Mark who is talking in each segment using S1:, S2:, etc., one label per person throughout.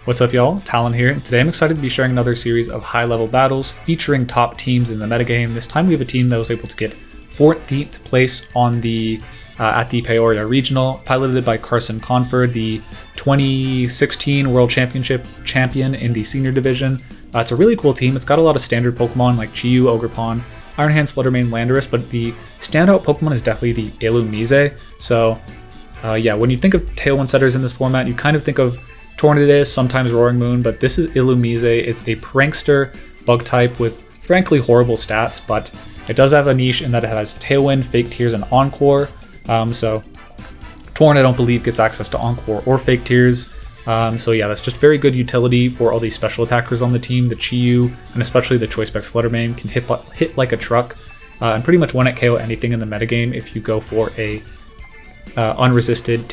S1: What's up, y'all? Talon here, and today I'm excited to be sharing another series of high-level battles featuring top teams in the metagame. This time we have a team that was able to get 14th place on the at the Peoria Regional, piloted by Carson Conford, the 2016 World Championship champion in the senior division. It's a really cool team. It's got a lot of standard Pokemon like Chi-Yu, Ogerpon, Iron Hands, Fluttermane, Landorus, but the standout Pokemon is definitely the Illumise. So yeah, when you think of Tailwind setters in this format, you kind of think of Tornadus, sometimes Roaring Moon, but this is Illumise. It's a prankster bug type with frankly horrible stats, but it does have a niche in that it has Tailwind, Fake Tears, and Encore. So Torn, I don't believe, gets access to Encore or Fake Tears. So yeah, that's just very good utility for all these special attackers on the team. The Chi-Yu, and especially the Choice Specs Fluttermane, can hit like a truck, and pretty much one-hit KO anything in the metagame if you go for a unresisted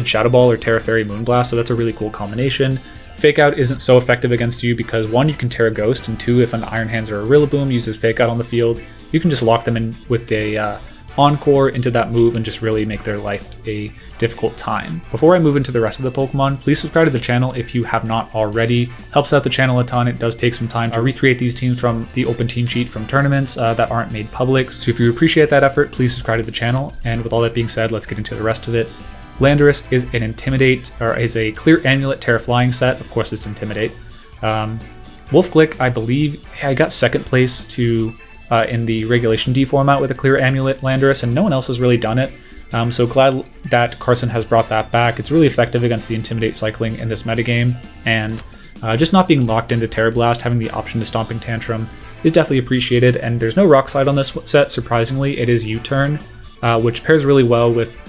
S1: Shadow Ball or Terra Fairy Moonblast, so that's a really cool combination. Fake Out isn't so effective against you because 1, you can Terra Ghost, and 2, if an Iron Hands or a Rillaboom uses Fake Out on the field, you can just lock them in with a Encore into that move and just really make their life a difficult time. Before I move into the rest of the Pokemon, please subscribe to the channel if you have not already. Helps out the channel a ton. It does take some time to recreate these teams from the open team sheet from tournaments that aren't made public, so if you appreciate that effort, please subscribe to the channel. And with all that being said, let's get into the rest of it. Landorus is an Intimidate, or is a Clear Amulet Terra Flying set. Of course, it's Intimidate. Wolfglick, I believe, I got second place to in the Regulation D format with a Clear Amulet Landorus, and no one else has really done it. So glad that Carson has brought that back. It's really effective against the Intimidate cycling in this metagame, and just not being locked into Terra Blast, having the option to Stomping Tantrum is definitely appreciated. And there's no Rock Slide on this set, surprisingly. It is U-Turn, which pairs really well with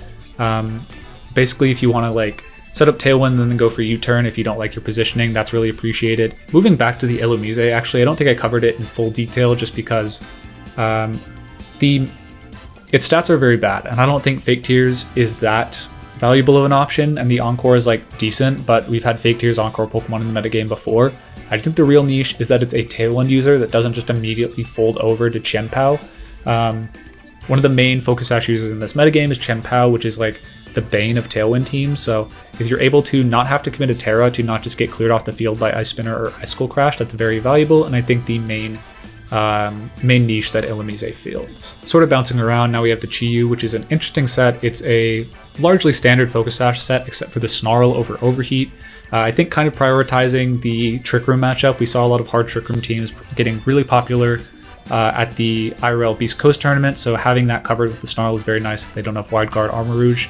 S1: basically if you want to like set up Tailwind and then go for U-Turn if you don't like your positioning. That's really appreciated. Moving back to the Illumise, actually, I don't think I covered it in full detail just because its stats are very bad, and I don't think Fake Tears is that valuable of an option, and the Encore is like decent, but we've had Fake Tears Encore Pokemon in the metagame before. I think the real niche is that it's a Tailwind user that doesn't just immediately fold over to Chien-Pao. One of the main Focus Sash users in this metagame is Chien-Pao, which is like the bane of Tailwind teams. So if you're able to not have to commit a Terra to not just get cleared off the field by Ice Spinner or Ice Skull Crash, that's very valuable, and I think the main niche that Illumise fills. Sort of bouncing around, now we have the Chi-Yu, which is an interesting set. It's a largely standard Focus Sash set, except for the Snarl over Overheat. I think kind of prioritizing the Trick Room matchup. We saw a lot of hard Trick Room teams getting really popular at the IRL Beast Coast tournament, so having that covered with the Snarl is very nice if they don't have Wide Guard Armor Rouge.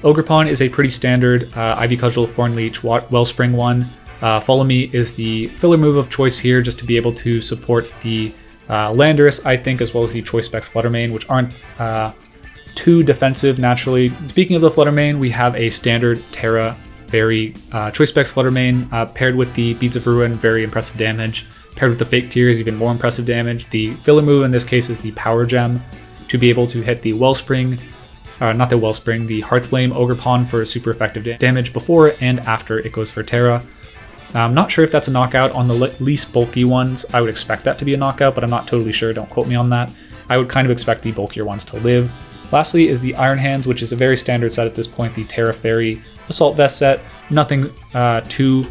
S1: Ogerpon is a pretty standard Ivy Cudgel, Thorn Leech, Wellspring one. Follow Me is the filler move of choice here, just to be able to support the Landorus, I think, as well as the Choice Specs Fluttermane, which aren't too defensive naturally. Speaking of the Fluttermane, we have a standard Terra Fairy Choice Specs Fluttermane paired with the Beads of Ruin, very impressive damage. Paired with the Fake Tears, even more impressive damage. The filler move in this case is the Power Gem to be able to hit the Wellspring, not the Wellspring, the Hearthflame Ogerpon for super effective damage before and after it goes for Terra. I'm not sure if that's a knockout. On the least bulky ones, I would expect that to be a knockout, but I'm not totally sure, don't quote me on that. I would kind of expect the bulkier ones to live. Lastly is the Iron Hands, which is a very standard set at this point, the Terra Fairy Assault Vest set. Nothing too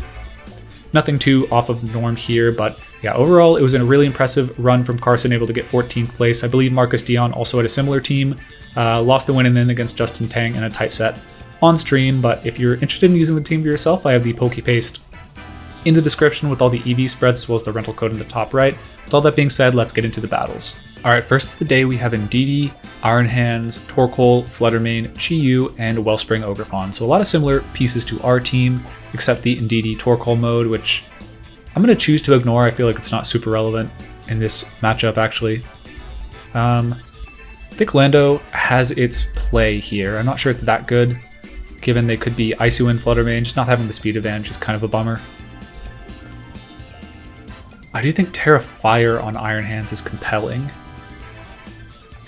S1: off of the norm here, but yeah, overall it was a really impressive run from Carson, able to get 14th place. I believe Marcus Dion also had a similar team, lost the win and then against Justin Tang in a tight set on stream, but if you're interested in using the team for yourself, I have the PokePaste in the description with all the EV spreads as well as the rental code in the top right. With all that being said, let's get into the battles. Alright, first of the day we have Indeedee, Iron Hands, Torkoal, Fluttermane, Chi-Yu, and Wellspring Ogerpon. So a lot of similar pieces to our team, except the Indeedee Torkoal mode, which I'm going to choose to ignore. I feel like it's not super relevant in this matchup, actually. I think Lando has its play here. I'm not sure it's that good, given they could be Icy Wind Fluttermane. Just not having the speed advantage is kind of a bummer. I do think Terra Fire on Iron Hands is compelling.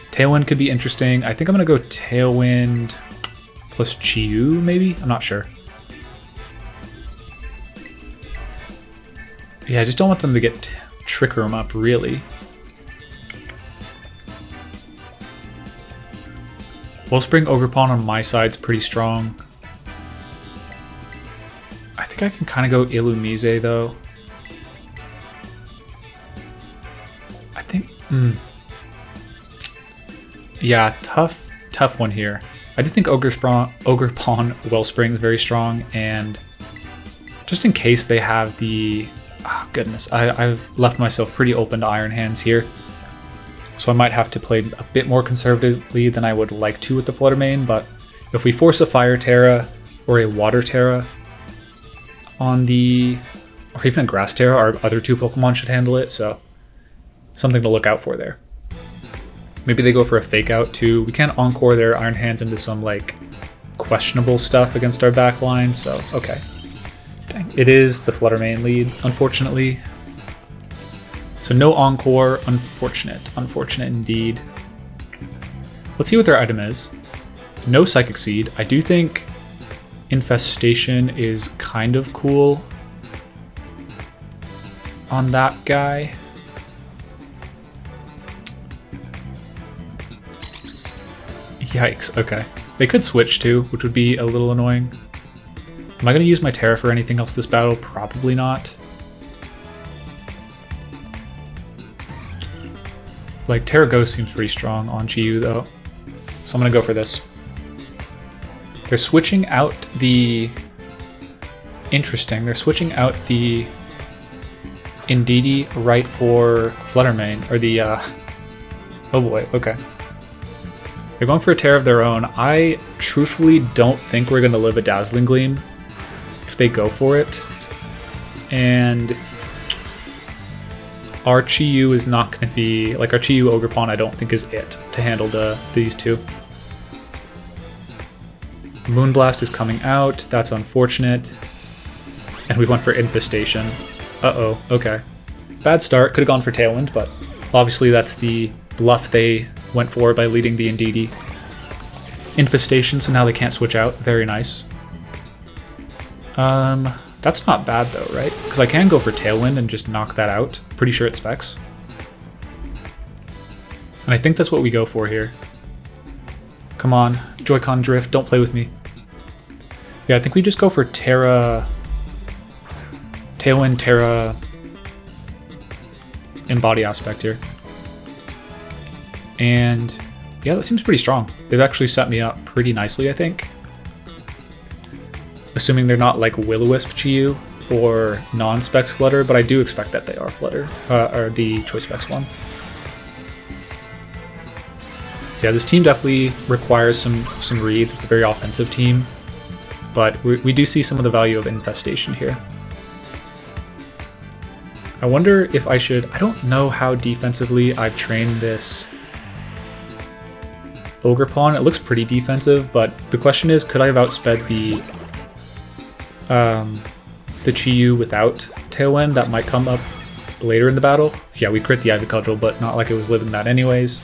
S1: Tailwind could be interesting. I think I'm going to go Tailwind plus Chi-Yu, maybe? I'm not sure. Yeah, I just don't want them to get Trick Room up, really. Wellspring Ogerpon on my side's pretty strong. I think I can kind of go Illumise though. I think, yeah, tough one here. I do think Ogre Pawn Wellspring is very strong, and just in case they have the, oh goodness, I've left myself pretty open to Iron Hands here. So I might have to play a bit more conservatively than I would like to with the Flutter Mane, but if we force a Fire Terra or a Water Terra on the, or even a Grass Terra, our other two Pokemon should handle it, so something to look out for there. Maybe they go for a Fake Out too. We can't Encore their Iron Hands into some like questionable stuff against our back line, so okay. Dang. It is the Flutter Mane lead, unfortunately. So no Encore, unfortunate indeed. Let's see what their item is. No Psychic Seed. I do think Infestation is kind of cool on that guy. Yikes, okay. They could switch too, which would be a little annoying. Am I going to use my Terra for anything else this battle? Probably not. Like, Terra Ghost seems pretty strong on Chi-Yu though, so I'm going to go for this. They're switching out the... Interesting, they're switching out the Indeedee right for Flutter Mane, or the, oh boy, okay. They're going for a Terra of their own. I truthfully don't think we're going to live a Dazzling Gleam if they go for it. And our Chi-Yu is not going to be, like our Chi-Yu Ogre Pawn I don't think is it to handle these two. Moonblast is coming out, that's unfortunate. And we went for Infestation. Uh-oh, okay. Bad start, could have gone for Tailwind, but obviously that's the bluff they went for by leading the Indeedee. Infestation, so now they can't switch out, very nice. That's not bad though, right? Because I can go for Tailwind and just knock that out. Pretty sure it specs. And I think that's what we go for here. Come on, Joy-Con Drift, don't play with me. Yeah, I think we just go for Terra... Tailwind, Terra... Embody Aspect here. And yeah, that seems pretty strong. They've actually set me up pretty nicely, I think. Assuming they're not like Will-O-Wisp Chi-Yu or non-Specs Flutter, but I do expect that they are Flutter, or the Choice Specs one. So yeah, this team definitely requires some reads. It's a very offensive team, but we do see some of the value of Infestation here. I wonder if I should... I don't know how defensively I've trained this Ogre Pawn. It looks pretty defensive, but the question is, could I have outsped the Chi-Yu without Tailwind? That might come up later in the battle. Yeah, we crit the Ivy Cudgel, but not like it was living that anyways.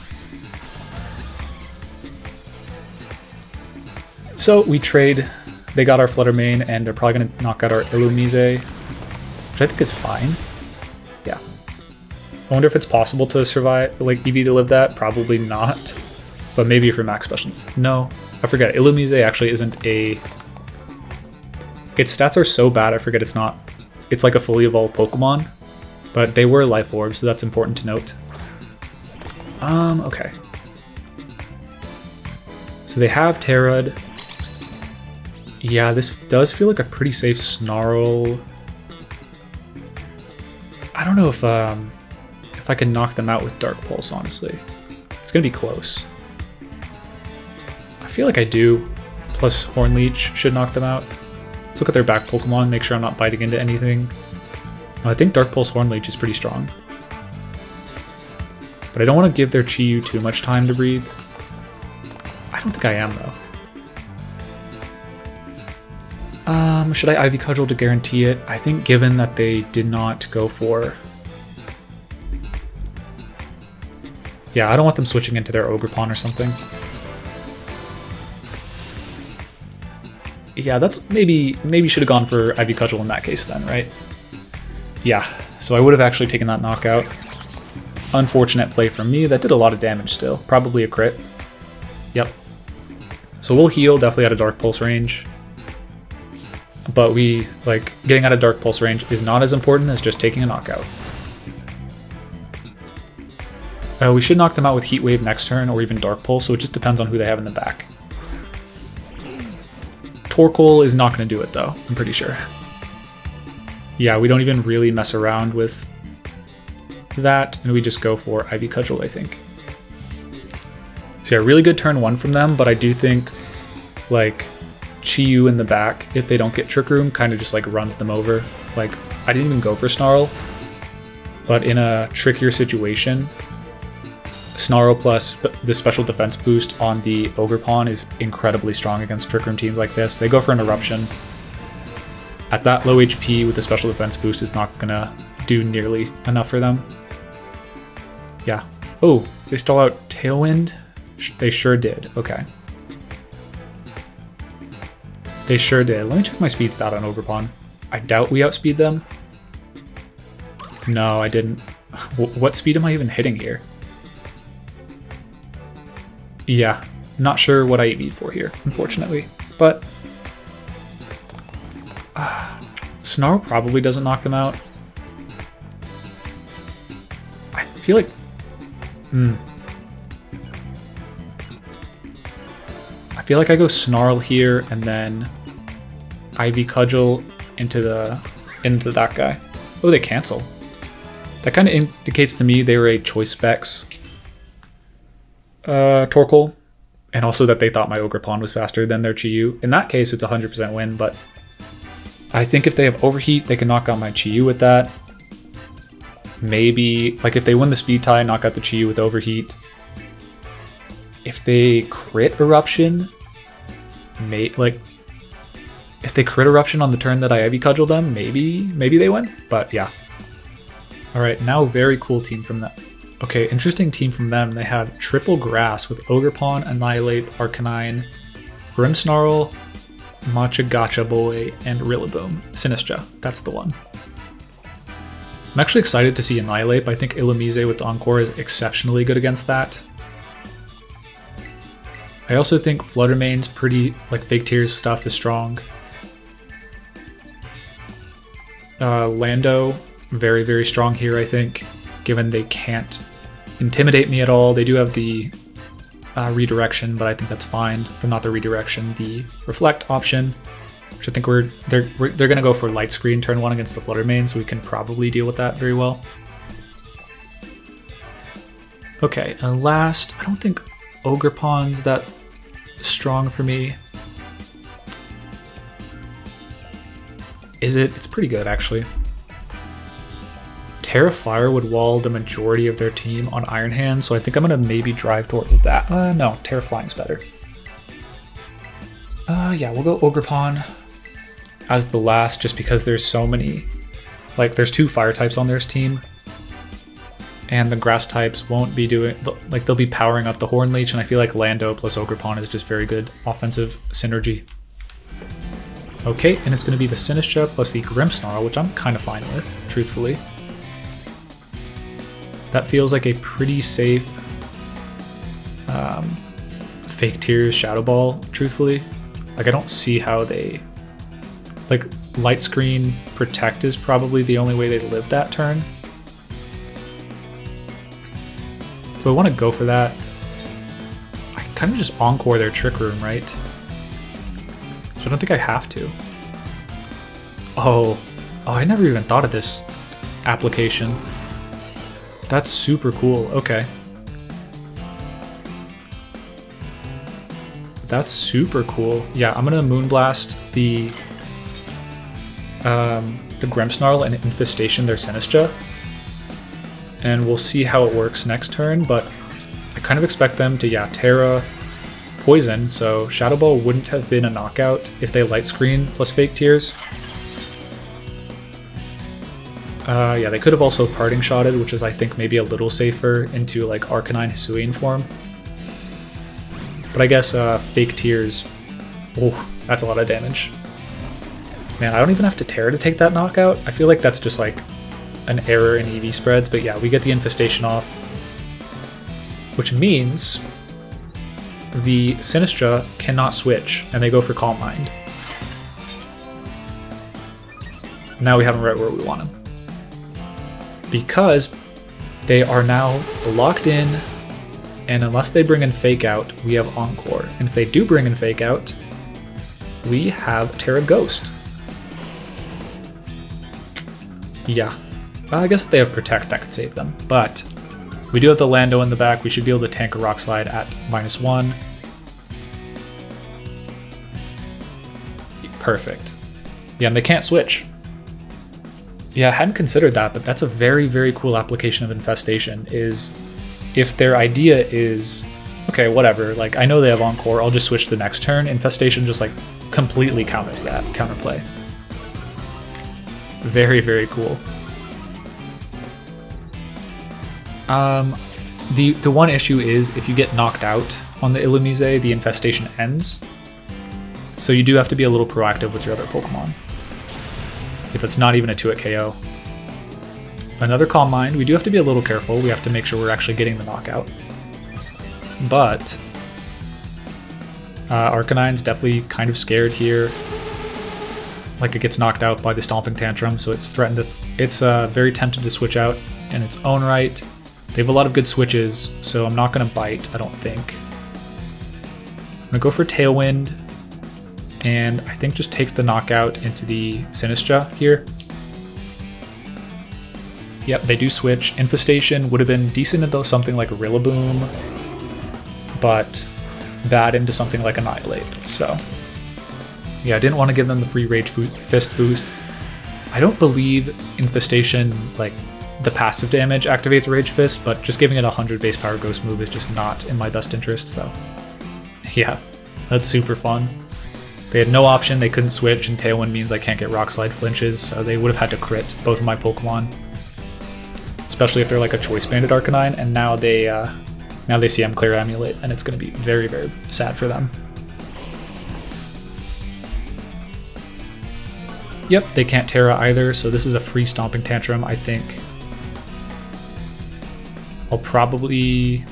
S1: So we trade. They got our Flutter Mane, and they're probably going to knock out our Illumise, which I think is fine. Yeah. I wonder if it's possible to survive, like Eevee to live that. Probably not. But maybe if you're max special. No, I forget. Illumise actually isn't a... Its stats are so bad, I forget it's not... It's like a fully evolved Pokemon. But they were Life Orbs, so that's important to note. Okay. So they have Terrad. Yeah, this does feel like a pretty safe Snarl. I don't know if I can knock them out with Dark Pulse, honestly. It's gonna be close. I feel like I do. Plus Horn Leech should knock them out. Let's look at their back Pokemon, make sure I'm not biting into anything. I think Dark Pulse Horn Leech is pretty strong. But I don't want to give their Chi-Yu too much time to breathe. I don't think I am, though. Should I Ivy Cudgel to guarantee it? I think given that they did not go for... Yeah, I don't want them switching into their Ogre Pawn or something. Yeah, that's maybe should have gone for Ivy Cudgel in that case then, right? Yeah, so I would have actually taken that knockout. Unfortunate play from me. That did a lot of damage still. Probably a crit. Yep. So we'll heal, definitely out of Dark Pulse range. but we like getting out of Dark Pulse range is not as important as just taking a knockout. We should knock them out with Heat Wave next turn or even Dark Pulse, so it just depends on who they have in the back. Torkoal is not going to do it though, I'm pretty sure. Yeah, we don't even really mess around with that, and we just go for Ivy Cudgel, I think. So yeah, really good turn 1 from them, but I do think like Chi-Yu in the back, if they don't get Trick Room, kind of just like runs them over. Like, I didn't even go for Snarl, but in a trickier situation, Snarl plus the special defense boost on the Ogre Pawn is incredibly strong against Trick Room teams like this. They go for an Eruption. At that low HP with the special defense boost is not gonna do nearly enough for them. Yeah. Oh, they stall out Tailwind? They sure did. Okay. They sure did. Let me check my speed stat on Ogre Pawn. I doubt we outspeed them. No, I didn't. What speed am I even hitting here? Yeah, not sure what I EV'd for here, unfortunately. But Snarl probably doesn't knock them out. I feel like... I feel like I go Snarl here and then Ivy Cudgel into that guy. Oh, they cancel. That kind of indicates to me they were a choice specs Torkoal, and also that they thought my Ogre Pawn was faster than their Chi-Yu. In that case, it's a 100% win, but I think if they have Overheat, they can knock out my Chi-Yu with that. Maybe, like if they win the speed tie, knock out the Chi-Yu with Overheat. If they crit Eruption, if they crit Eruption on the turn that I Ivy Cudgel them, maybe they win, but yeah. All right, now very cool team from them. Okay, interesting team from them. They have triple grass with Ogre Pawn, Annihilate, Arcanine, Grimmsnarl, Matcha Gotcha Boy, and Rillaboom. Sinistra, that's the one. I'm actually excited to see Annihilate, but I think Illumise with Encore is exceptionally good against that. I also think Fluttermane's pretty, like Fake Tears stuff is strong. Lando, very, very strong here, I think, given they can't intimidate me at all. They do have the redirection, but I think that's fine. But not the redirection, the reflect option, which I think they're going to go for Light Screen turn 1 against the Fluttermane, so we can probably deal with that very well. Okay, and last, I don't think Ogre Pawn's that strong for me. Is it? It's pretty good, actually. Terra Fire would wall the majority of their team on Iron Hand, so I think I'm going to maybe drive towards that. No, Terra Flying's better. Yeah, we'll go Ogre Pawn as the last, just because there's so many... Like, there's 2 fire types on their team, and the grass types won't be doing... Like, they'll be powering up the Horn Leech, and I feel like Lando plus Ogre Pawn is just very good offensive synergy. Okay, and it's going to be the Sinistra plus the Grimmsnarl, which I'm kind of fine with, truthfully. That feels like a pretty safe Fake Tears Shadow Ball, truthfully. Like, I don't see how they... Like, Light Screen Protect is probably the only way they live that turn. Do I want to go for that? I can kind of just Encore their Trick Room, right? So I don't think I have to. Oh, I never even thought of this application. That's super cool. Okay. That's super cool. Yeah, I'm gonna Moonblast the Grimmsnarl and Infestation their Sinistra, and we'll see how it works next turn. But I kind of expect them to, yeah, Terra Poison, so Shadow Ball wouldn't have been a knockout if they Light Screen plus Fake Tears. Yeah, they could have also Parting Shotted, which is, I think, maybe a little safer into, like, Arcanine Hisuian form. But I guess Fake Tears... Oh, that's a lot of damage. Man, I don't even have to Terra to take that knockout. I feel like that's just, like, an error in EV spreads. But yeah, we get the Infestation off. Which means the Sinistra cannot switch, and they go for Calm Mind. Now we have him right where we want him. Because they are now locked in, and unless they bring in Fake Out, we have Encore. And if they do bring in Fake Out, we have Terra Ghost. Yeah. Well, I guess if they have Protect, that could save them. But we do have the Lando in the back. We should be able to tank a Rock Slide at -1. Perfect. Yeah, and they can't switch. Yeah, I hadn't considered that, but that's a very, very cool application of Infestation, is if their idea is, okay, whatever, like I know they have Encore, I'll just switch the next turn. Infestation just like completely counters that counterplay. Very, very cool. The one issue is if you get knocked out on the Illumise, the Infestation ends. So you do have to be a little proactive with your other Pokemon. If it's not even a 2-hit KO. Another Calm Mind, we do have to be a little careful. We have to make sure we're actually getting the knockout. But Arcanine's definitely kind of scared here. Like it gets knocked out by the Stomping Tantrum, so it's threatened to, it's very tempted to switch out in its own right. They have a lot of good switches, so I'm not going to bite, I don't think. I'm going to go for Tailwind, and I think just take the knockout into the Sinistra here. Yep, they do switch. Infestation would have been decent into something like Rillaboom, but bad into something like Annihilate. So yeah, I didn't want to give them the free Rage Fist boost. I don't believe Infestation, like the passive damage activates Rage Fist, but just giving it a 100 base power ghost move is just not in my best interest, so yeah, that's super fun. They had no option, they couldn't switch, and Tailwind means I can't get Rock Slide flinches, so they would have had to crit both of my Pokemon. Especially if they're like a Choice Banded Arcanine, and now they see I'm Clear Amulet, and it's going to be very, very sad for them. Yep, they can't Terra either, so this is a free Stomping Tantrum, I think. I'll probably...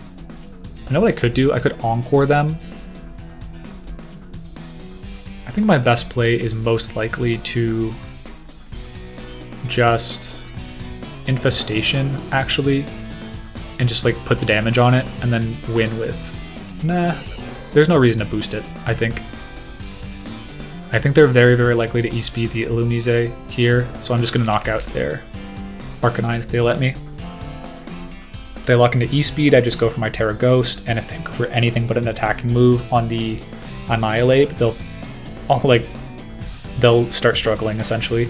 S1: I know what I could do, I could Encore them. I think my best play is most likely to just Infestation, actually, and just like put the damage on it and then win with... Nah, there's no reason to boost it, I think. I think they're very, very likely to E-speed the Illumise here, so I'm just going to knock out their Arcanine if they let me. If they lock into E-speed, I just go for my Terra Ghost, and if they go for anything but an attacking move on the Annihilate, they'll start struggling, essentially.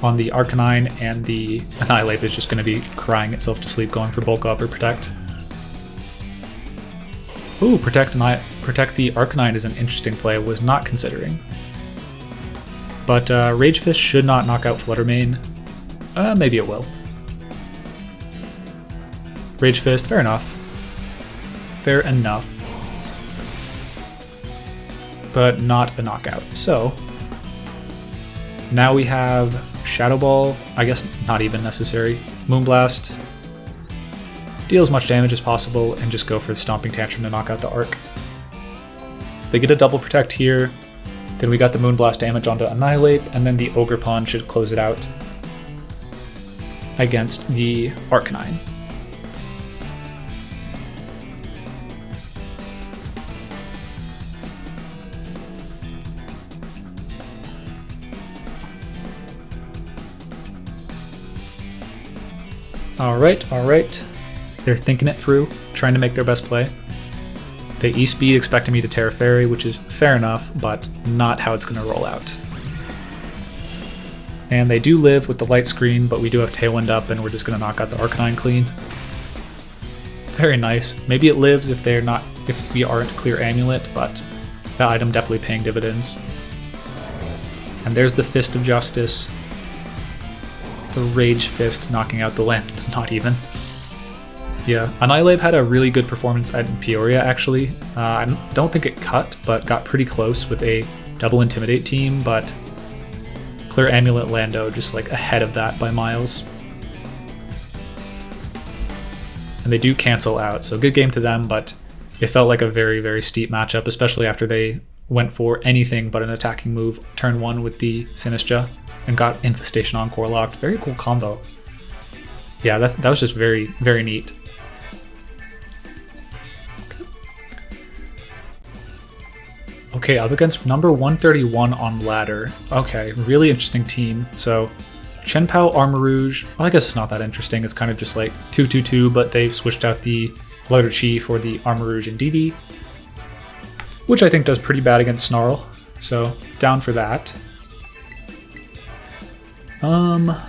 S1: On the Arcanine and the Annihilate is just going to be crying itself to sleep, going for Bulk Up or Protect. Ooh, Protect the Arcanine is an interesting play I was not considering. But Rage Fist should not knock out Fluttermane. Maybe it will. Rage Fist, fair enough. Fair enough. But not a knockout. So now we have Shadow Ball, I guess not even necessary. Moonblast, deal as much damage as possible, and just go for the Stomping Tantrum to knock out the Arc. If they get a double Protect here, then we got the Moonblast damage onto Annihilate, and then the Ogerpon should close it out against the Arcanine. Alright. They're thinking it through, trying to make their best play. They E-speed expecting me to Terra Fairy, which is fair enough, but not how it's going to roll out. And they do live with the Light Screen, but we do have Tailwind up, and we're just going to knock out the Arcanine clean. Very nice. Maybe it lives if we aren't Clear Amulet, but that item definitely paying dividends. And there's the Fist of Justice. The Rage Fist knocking out the land, not even. Yeah, Annihilate had a really good performance at Peoria, actually. I don't think it cut, but got pretty close with a double Intimidate team, but Clear Amulet Lando just like ahead of that by miles. And they do cancel out, so good game to them, but it felt like a very, very steep matchup, especially after they went for anything but an attacking move turn 1 with the Sinistra. and got Infestation Encore locked. Very cool combo. Yeah, that was just very, very neat. Okay, up against number 131 on ladder. Okay, really interesting team. So, Chien-Pao, Armor Rouge. Well, I guess it's not that interesting. It's kind of just like 2-2-2, but they've switched out the Flutter Chi for the Armor Rouge and DD, which I think does pretty bad against Snarl. So, down for that. I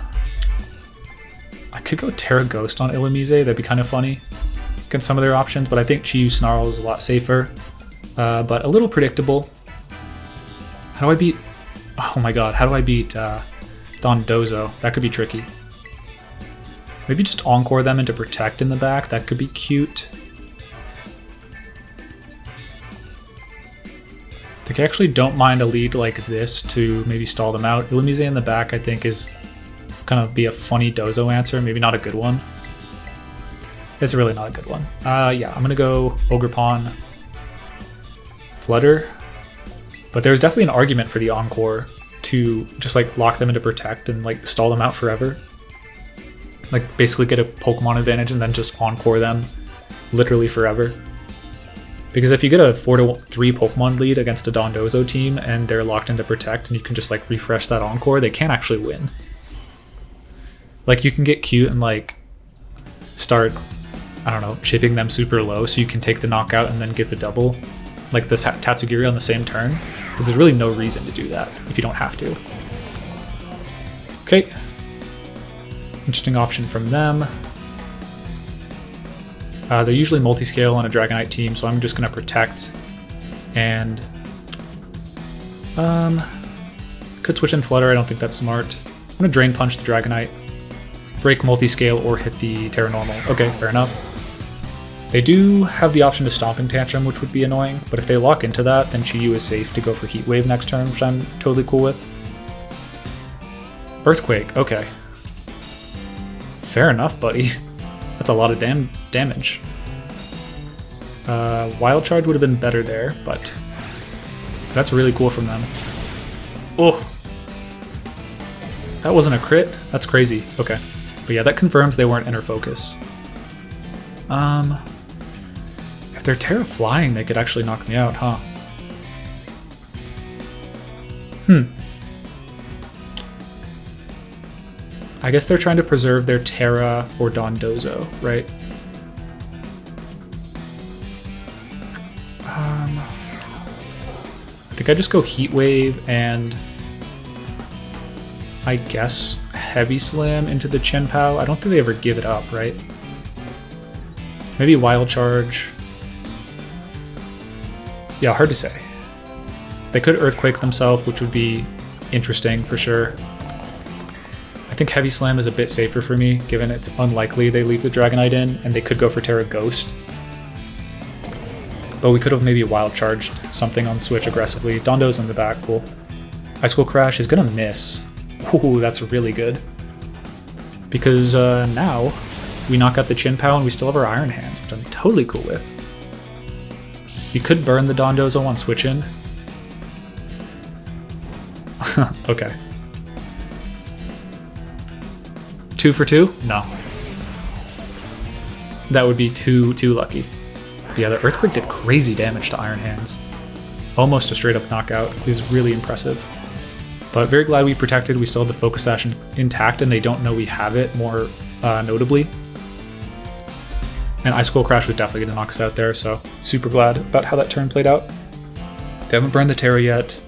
S1: could go Terra Ghost on Illumise. That'd be kind of funny against some of their options, but I think Chi-Yu Snarl is a lot safer. But a little predictable. How do I beat... Oh my god, how do I beat Dondozo? That could be tricky. Maybe just Encore them into Protect in the back. That could be cute. I think I actually don't mind a lead like this to maybe stall them out. Illumise in the back, I think, is gonna be a funny Dozo answer. Maybe not a good one. It's really not a good one. Yeah, I'm gonna go Ogre Pawn, Flutter. But there's definitely an argument for the Encore to just like lock them into Protect and like stall them out forever. Like basically get a Pokemon advantage and then just Encore them literally forever. Because if you get a 4-3 Pokemon lead against a Dondozo team and they're locked into Protect and you can just like refresh that Encore, they can't actually win. Like you can get cute and like start, I don't know, chipping them super low so you can take the knockout and then get the double, like the Tatsugiri on the same turn. But there's really no reason to do that if you don't have to. Okay. Interesting option from them. They're usually multi-scale on a Dragonite team, so I'm just going to Protect. And could switch in Flutter, I don't think that's smart. I'm going to Drain Punch the Dragonite, break multi-scale, or hit the Terra Normal. Okay, fair enough. They do have the option to Stomping Tantrum, which would be annoying, but if they lock into that, then Chi-Yu is safe to go for Heat Wave next turn, which I'm totally cool with. Earthquake, okay. Fair enough, buddy. That's a lot of damage. Wild Charge would have been better there, but that's really cool from them. Oh, that wasn't a crit? That's crazy. Okay. But yeah, that confirms they weren't Inner Focus. If they're Terra Flying, they could actually knock me out, huh? I guess they're trying to preserve their Terra for Dondozo, right? I think I just go Heat Wave and I guess Heavy Slam into the Chien-Pao. I don't think they ever give it up, right? Maybe Wild Charge. Yeah, hard to say. They could Earthquake themselves, which would be interesting for sure. I think Heavy Slam is a bit safer for me, given it's unlikely they leave the Dragonite in, and they could go for Terra Ghost. But we could have maybe Wild Charged something on Switch aggressively. Dondo's in the back, cool. Icicle Crash is gonna miss. Ooh, that's really good. Because now we knock out the Chien-Pao and we still have our Iron Hands, which I'm totally cool with. You could burn the Dondozo on Switch in. Okay. 2 for 2? No. That would be too lucky. But yeah, the Earthquake did crazy damage to Iron Hands. Almost a straight up knockout. It was really impressive. But very glad we protected. We still have the Focus Sash intact and they don't know we have it, more notably. And Icicle Crash was definitely going to knock us out there, so super glad about how that turn played out. They haven't burned the Terra yet.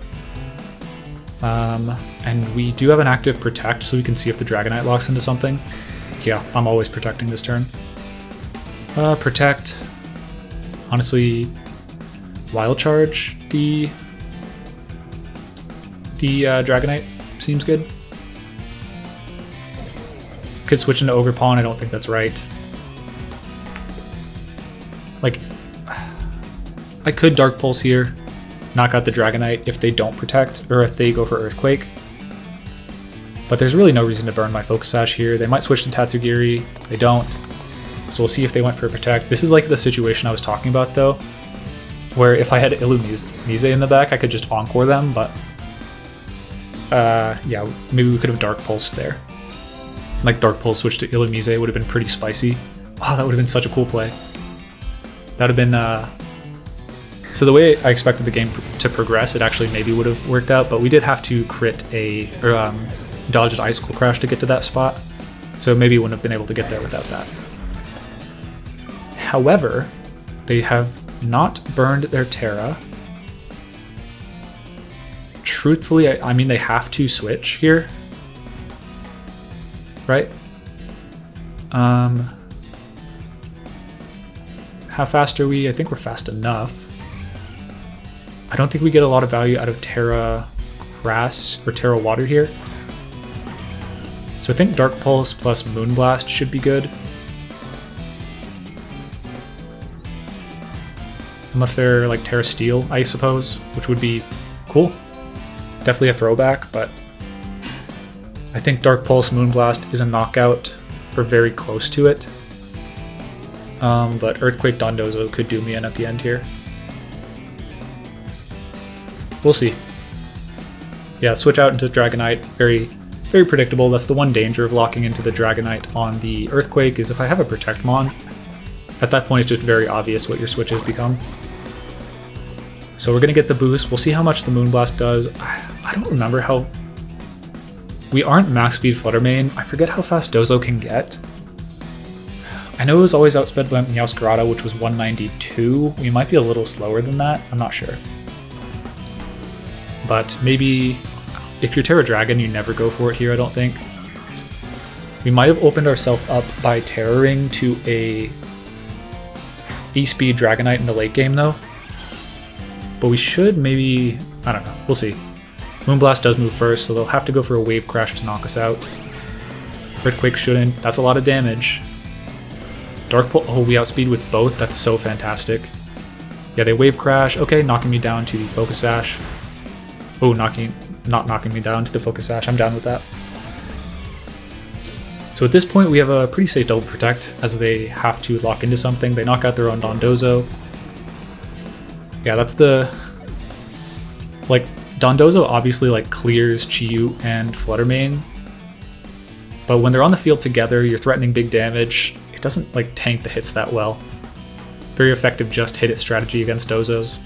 S1: And we do have an active Protect, so we can see if the Dragonite locks into something. Yeah, I'm always protecting this turn. Protect. Honestly, Wild Charge the Dragonite seems good. Could switch into Ogre Pawn, I don't think that's right. Like, I could Dark Pulse here, knock out the Dragonite if they don't Protect, or if they go for Earthquake. But there's really no reason to burn my Focus Sash here. They might switch to Tatsugiri, they don't. So we'll see if they went for a Protect. This is like the situation I was talking about though, where if I had Illumise in the back, I could just Encore them, but Yeah, maybe we could have Dark Pulsed there. Like Dark Pulse switch to Illumise would have been pretty spicy. Oh, that would have been such a cool play. That would have been... So the way I expected the game to progress, it actually maybe would have worked out, but we did have to crit or dodge an Icicle Crash to get to that spot. So maybe we wouldn't have been able to get there without that. However, they have not burned their Terra. Truthfully, I mean, they have to switch here. Right? How fast are we? I think we're fast enough. I don't think we get a lot of value out of Terra Grass or Terra Water here. So I think Dark Pulse plus Moonblast should be good. Unless they're like Terra Steel, I suppose, which would be cool. Definitely a throwback, but I think Dark Pulse Moonblast is a knockout or very close to it. But Earthquake Dondozo could do me in at the end here. We'll see. Yeah, switch out into Dragonite. Very, very predictable. That's the one danger of locking into the Dragonite on the Earthquake, is if I have a Protectmon, at that point it's just very obvious what your switches become. So we're going to get the boost. We'll see how much the Moonblast does. I don't remember how... We aren't max speed Fluttermane. I forget how fast Dozo can get. I know it was always outsped by Meowscarada, which was 192. We might be a little slower than that. I'm not sure. But maybe if you're Terra Dragon, you never go for it here, I don't think. We might have opened ourselves up by Terroring to a E-Speed Dragonite in the late game, though. But we should maybe... I don't know. We'll see. Moonblast does move first, so they'll have to go for a Wave Crash to knock us out. Earthquake shouldn't. That's a lot of damage. Dark Pulse... Oh, we outspeed with both. That's so fantastic. Yeah, they Wave Crash. Okay, knocking me down to the Focus Sash. Oh, not knocking me down to the Focus Sash. I'm down with that. So at this point, we have a pretty safe double protect, as they have to lock into something. They knock out their own Dondozo. Yeah, that's the... Like, Dondozo obviously, like, clears Chi-Yu and Fluttermane. But when they're on the field together, you're threatening big damage. It doesn't, like, tank the hits that well. Very effective just hit it strategy against Dozos.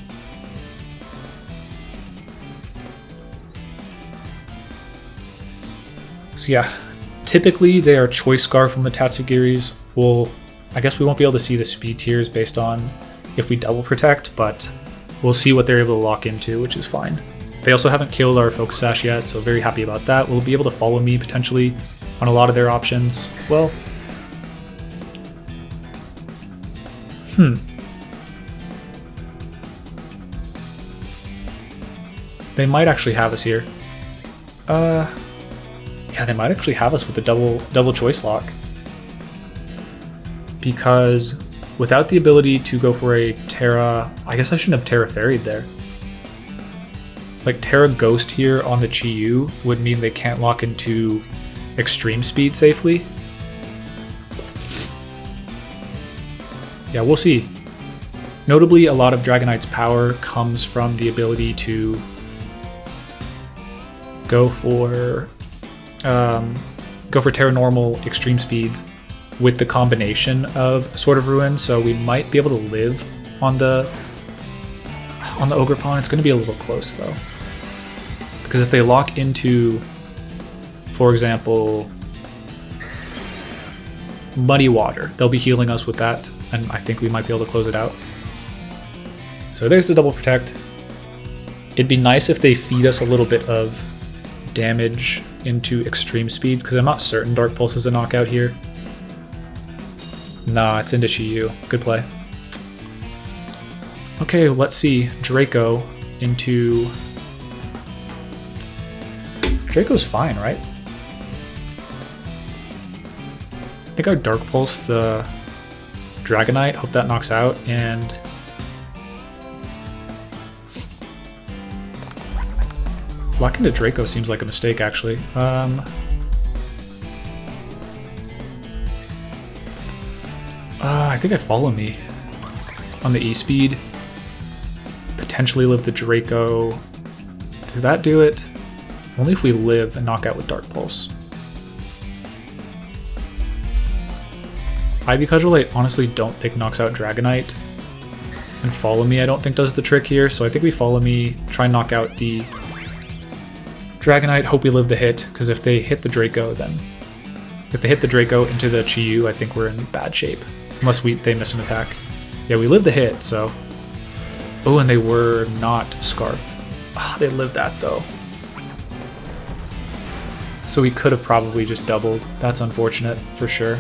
S1: So yeah, typically they are Choice Scarf from the Tatsugiris. I guess we won't be able to see the speed tiers based on if we double protect, but we'll see what they're able to lock into, which is fine. They also haven't killed our Focus Sash yet, so very happy about that. We'll be able to follow me potentially on a lot of their options. Well, they might actually have us here. Yeah, they might actually have us with the double choice lock. Because without the ability to go for a Terra... I guess I shouldn't have Terra Fairied there. Like, Terra Ghost here on the Chi-Yu would mean they can't lock into extreme speed safely. Yeah, we'll see. Notably, a lot of Dragonite's power comes from the ability to go for Terra Normal extreme speeds with the combination of Sword of Ruin, so we might be able to live on the Ogerpon. It's going to be a little close though, because if they lock into, for example, Muddy Water, they'll be healing us with that, and I think we might be able to close it out. So there's the double protect. It'd be nice if they feed us a little bit of damage into extreme speed, because I'm not certain Dark Pulse is a knockout here. Nah, it's into Chi-Yu. Good play. Okay, let's see. Draco into... Draco's fine, right? I think our Dark Pulse the Dragonite. Hope that knocks out, and... Locking to Draco seems like a mistake, actually. I think I follow me on the E-Speed. Potentially live the Draco. Does that do it? Only if we live and knock out with Dark Pulse. Ivy Cudgel I honestly don't think knocks out Dragonite. And Follow Me I don't think does the trick here, so I think we Follow Me, try and knock out the Dragonite, hope we live the hit, because if they hit the Draco, then... If they hit the Draco into the Chi-Yu, I think we're in bad shape. Unless they miss an attack. Yeah, we lived the hit, so... Oh, and they were not Scarf. Ah, they lived that, though. So we could have probably just doubled. That's unfortunate, for sure.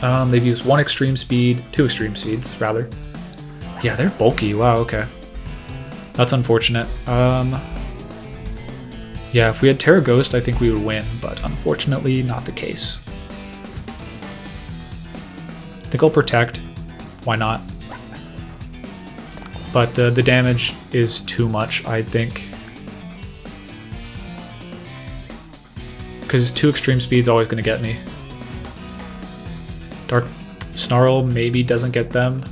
S1: They've used 1 extreme speed, 2 extreme speeds, rather. Yeah, they're bulky. Wow, okay. That's unfortunate. Yeah, if we had Terra Ghost, I think we would win, but unfortunately not the case. I think I'll Protect. Why not? But the damage is too much, I think. Because 2 extreme speed's always going to get me. Dark Snarl maybe doesn't get them.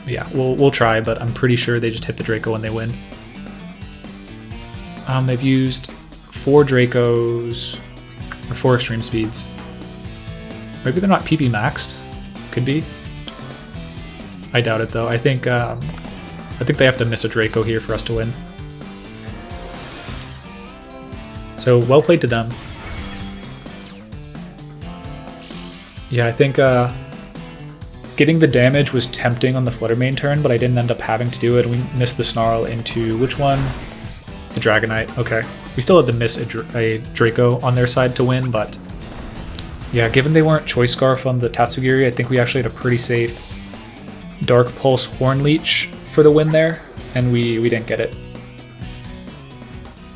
S1: Yeah, we'll try, but I'm pretty sure they just hit the Draco and they win. They've used 4 Dracos, or 4 extreme speeds. Maybe they're not PP maxed. Could be. I doubt it though. I think they have to miss a Draco here for us to win. So well played to them. Yeah, I think getting the damage was tempting on the Flutter Mane turn, but I didn't end up having to do it. We missed the Snarl into which one? The Dragonite. Okay. We still had to miss a Draco on their side to win, but yeah, given they weren't Choice Scarf on the Tatsugiri, I think we actually had a pretty safe Dark Pulse Horn Leech for the win there, and we didn't get it.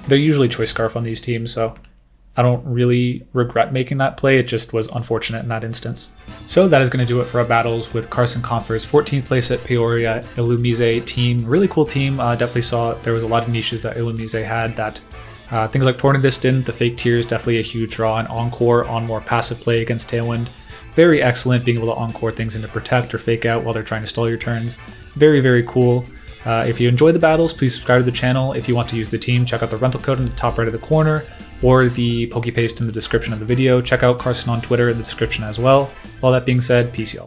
S1: They're usually Choice Scarf on these teams, so I don't really regret making that play. It just was unfortunate in that instance. So that is going to do it for our battles with Carson Confer's 14th place at Peoria Illumise team. Really cool team. Definitely saw there was a lot of niches that Illumise had that things like Tornadus didn't. The Fake Tears definitely a huge draw, and Encore on more passive play against Tailwind. Very excellent being able to Encore things into Protect or Fake Out while they're trying to stall your turns. Very, very cool. If you enjoy the battles, please subscribe to the channel. If you want to use the team, check out the rental code in the top right of the corner or the Pokepaste in the description of the video. Check out Carson on Twitter in the description as well. All that being said, peace y'all.